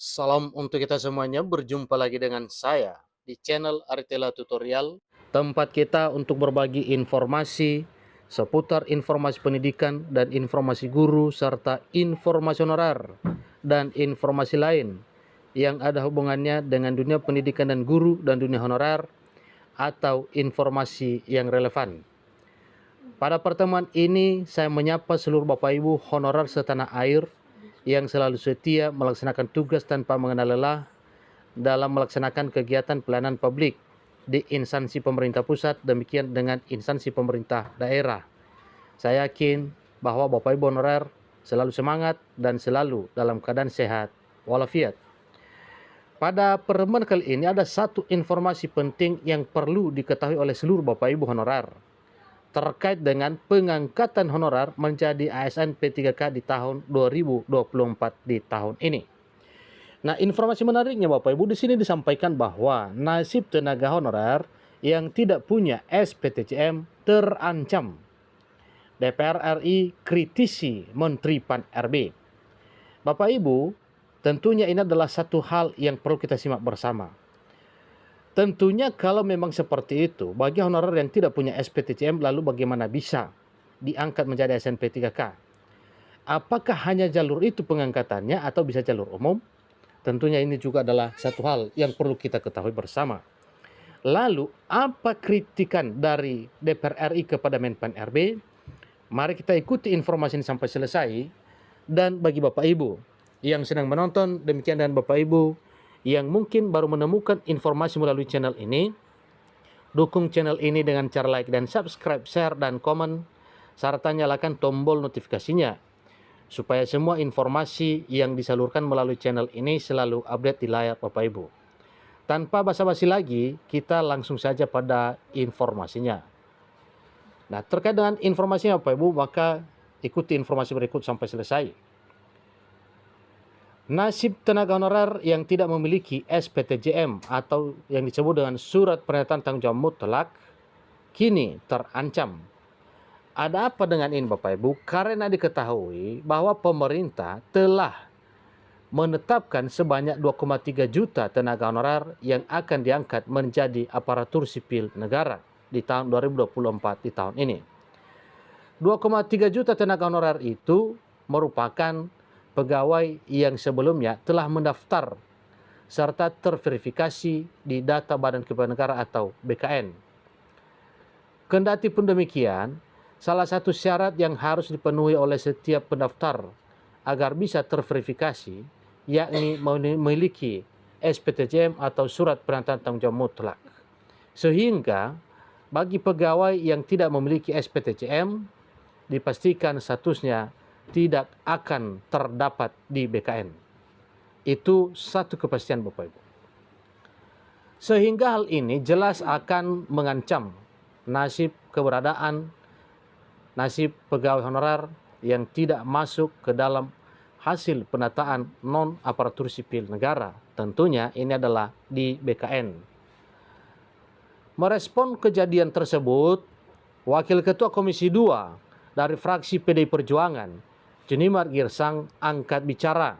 Salam untuk kita semuanya, berjumpa lagi dengan saya di channel Aritela Tutorial, tempat kita untuk berbagi informasi seputar informasi pendidikan dan informasi guru serta informasi honorer dan informasi lain yang ada hubungannya dengan dunia pendidikan dan guru dan dunia honorer atau informasi yang relevan. Pada pertemuan ini, saya menyapa seluruh Bapak Ibu honorer setanah air yang selalu setia melaksanakan tugas tanpa mengenal lelah dalam melaksanakan kegiatan pelayanan publik di instansi pemerintah pusat, demikian dengan instansi pemerintah daerah. Saya yakin bahwa Bapak Ibu honorer selalu semangat dan selalu dalam keadaan sehat walafiat. Pada pertemuan kali ini ada satu informasi penting yang perlu diketahui oleh seluruh Bapak Ibu honorer terkait dengan pengangkatan honorer menjadi ASN P3K di tahun 2024 di tahun ini. Nah, informasi menariknya Bapak Ibu di sini disampaikan bahwa nasib tenaga honorer yang tidak punya SPTJM terancam. DPR RI kritisi Menteri Pan RB. Bapak Ibu, tentunya ini adalah satu hal yang perlu kita simak bersama. Tentunya kalau memang seperti itu, bagi honorer yang tidak punya SPTJM, lalu bagaimana bisa diangkat menjadi ASN P3K? Apakah hanya jalur itu pengangkatannya atau bisa jalur umum? Tentunya ini juga adalah satu hal yang perlu kita ketahui bersama. Lalu, apa kritikan dari DPR RI kepada Menpan RB? Mari kita ikuti informasi ini sampai selesai. Dan bagi Bapak Ibu yang sedang menonton, demikian dan Bapak Ibu yang mungkin baru menemukan informasi melalui channel ini, dukung channel ini dengan cara like dan subscribe, share, dan komen, serta nyalakan tombol notifikasinya, supaya semua informasi yang disalurkan melalui channel ini selalu update di layar Bapak Ibu. Tanpa basa-basi lagi, kita langsung saja pada informasinya. Nah, terkait dengan informasinya Bapak Ibu, maka ikuti informasi berikut sampai selesai. Nasib tenaga honorer yang tidak memiliki SPTJM atau yang disebut dengan surat pernyataan tanggung jawab mutlak kini terancam. Ada apa dengan ini Bapak Ibu? Karena diketahui bahwa pemerintah telah menetapkan sebanyak 2,3 juta tenaga honorer yang akan diangkat menjadi aparatur sipil negara di tahun 2024 di tahun ini. 2,3 juta tenaga honorer itu merupakan pegawai yang sebelumnya telah mendaftar serta terverifikasi di data Badan Kepegawaian Negara atau BKN. Kendati pun demikian, salah satu syarat yang harus dipenuhi oleh setiap pendaftar agar bisa terverifikasi, yakni memiliki SPTJM atau surat pernyataan tanggung jawab mutlak. Sehingga bagi pegawai yang tidak memiliki SPTJM, dipastikan statusnya tidak akan terdapat di BKN. Itu satu kepastian Bapak Ibu. Sehingga hal ini jelas akan mengancam nasib pegawai honorer yang tidak masuk ke dalam hasil penataan non aparatur sipil negara. Tentunya ini adalah di BKN. Merespon kejadian tersebut, Wakil Ketua Komisi 2 dari fraksi PDI Perjuangan, Junimar Girsang, angkat bicara.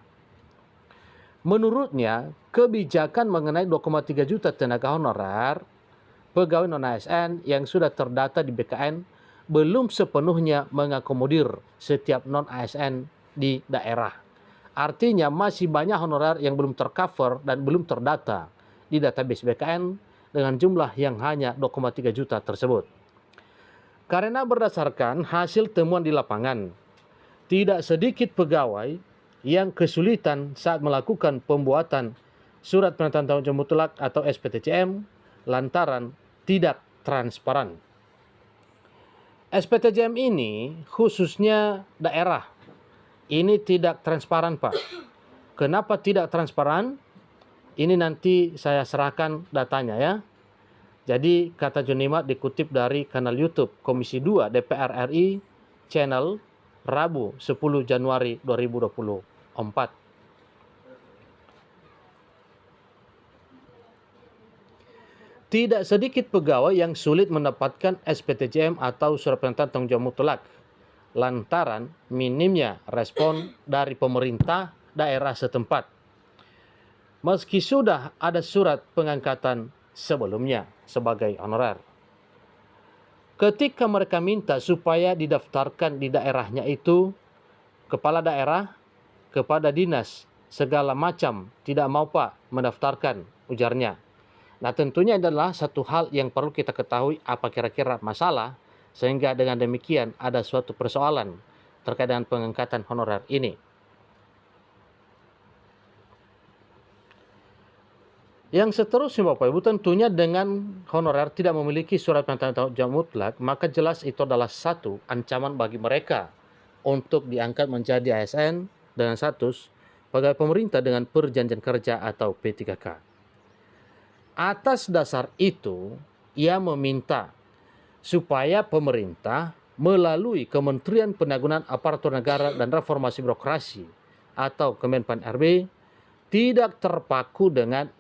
Menurutnya, kebijakan mengenai 2,3 juta tenaga honorer pegawai non-ASN yang sudah terdata di BKN belum sepenuhnya mengakomodir setiap non-ASN di daerah. Artinya masih banyak honorer yang belum tercover dan belum terdata di database BKN dengan jumlah yang hanya 2,3 juta tersebut. Karena berdasarkan hasil temuan di lapangan, tidak sedikit pegawai yang kesulitan saat melakukan pembuatan surat pernyataan tanggung jawab mutlak atau SPTJM lantaran tidak transparan. SPTJM ini khususnya daerah ini tidak transparan Pak. Kenapa tidak transparan? Ini nanti saya serahkan datanya ya. Jadi kata Junimar dikutip dari kanal YouTube Komisi 2 DPR RI channel Rabu 10 Januari 2024. Tidak sedikit pegawai yang sulit mendapatkan SPTJM atau surat pernyataan tanggung jawab mutlak lantaran minimnya respon dari pemerintah daerah setempat. meski sudah ada surat pengangkatan sebelumnya sebagai honorer. Ketika mereka minta supaya didaftarkan di daerahnya itu, kepala daerah kepada dinas segala macam tidak mau Pak mendaftarkan, ujarnya. Nah tentunya adalah satu hal yang perlu kita ketahui apa kira-kira masalah sehingga dengan demikian ada suatu persoalan terkait dengan pengangkatan honorer ini. Yang seterusnya Bapak Ibu, tentunya dengan honorer tidak memiliki surat pernyataan tanggung jawab mutlak, maka jelas itu adalah satu ancaman bagi mereka untuk diangkat menjadi ASN dengan status pegawai pemerintah dengan perjanjian kerja atau P3K. Atas dasar itu, ia meminta supaya pemerintah melalui Kementerian Penanggulangan Aparatur Negara dan Reformasi Birokrasi atau Kemenpan RB tidak terpaku dengan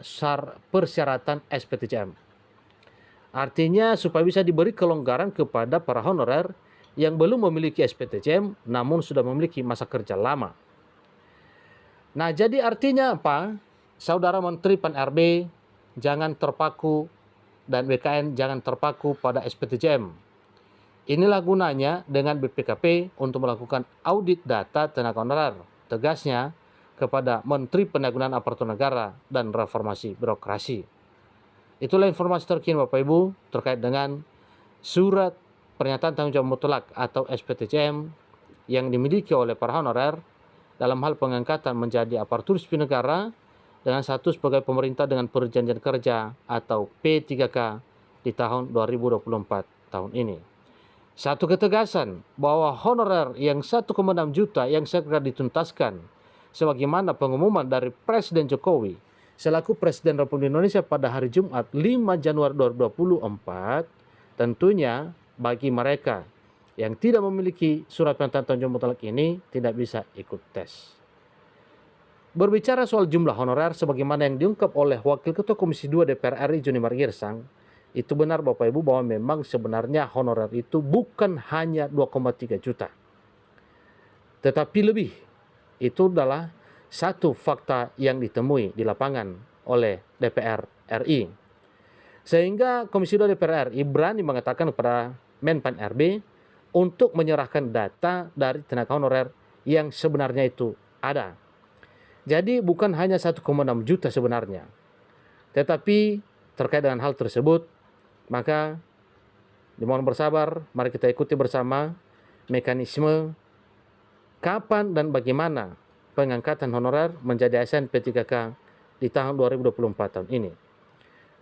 persyaratan SPTJM. Artinya supaya bisa diberi kelonggaran kepada para honorer yang belum memiliki SPTJM namun sudah memiliki masa kerja lama. Nah jadi artinya apa? Saudara Menteri Pan RB jangan terpaku dan BKN jangan terpaku pada SPTJM. Inilah gunanya dengan BPKP untuk melakukan audit data tenaga honorer. Tegasnya kepada Menteri Penanggulangan Aparatur Negara dan Reformasi Birokrasi. Itulah informasi terkini Bapak Ibu terkait dengan surat pernyataan tanggung jawab mutlak atau SPTJM yang dimiliki oleh para honorer dalam hal pengangkatan menjadi aparatur sipil negara dengan status sebagai pemerintah dengan perjanjian kerja atau P3K di tahun 2024 tahun ini. Satu ketegasan bahwa honorer yang 1,6 juta yang segera dituntaskan sebagaimana pengumuman dari Presiden Jokowi selaku Presiden Republik Indonesia pada hari Jumat 5 Januari 2024, tentunya bagi mereka yang tidak memiliki surat pernyataan tanggung jawab mutlak ini tidak bisa ikut tes. Berbicara soal jumlah honorer sebagaimana yang diungkap oleh Wakil Ketua Komisi 2 DPR RI Junimar Girsang, itu benar Bapak Ibu bahwa memang sebenarnya honorer itu bukan hanya 2,3 juta. Tetapi lebih. Itu adalah satu fakta yang ditemui di lapangan oleh DPR RI. Sehingga Komisi 2 DPR RI berani mengatakan kepada Menpan RB untuk menyerahkan data dari tenaga honorer yang sebenarnya itu ada. Jadi bukan hanya 1,6 juta sebenarnya. Tetapi terkait dengan hal tersebut, maka dimohon bersabar, mari kita ikuti bersama mekanisme kapan dan bagaimana pengangkatan honorer menjadi ASN P3K di tahun 2024 tahun ini.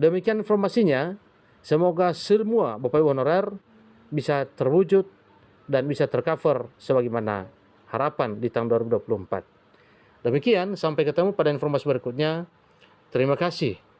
Demikian informasinya, semoga semua Bapak Ibu honorer bisa terwujud dan bisa tercover sebagaimana harapan di tahun 2024. Demikian, sampai ketemu pada informasi berikutnya. Terima kasih.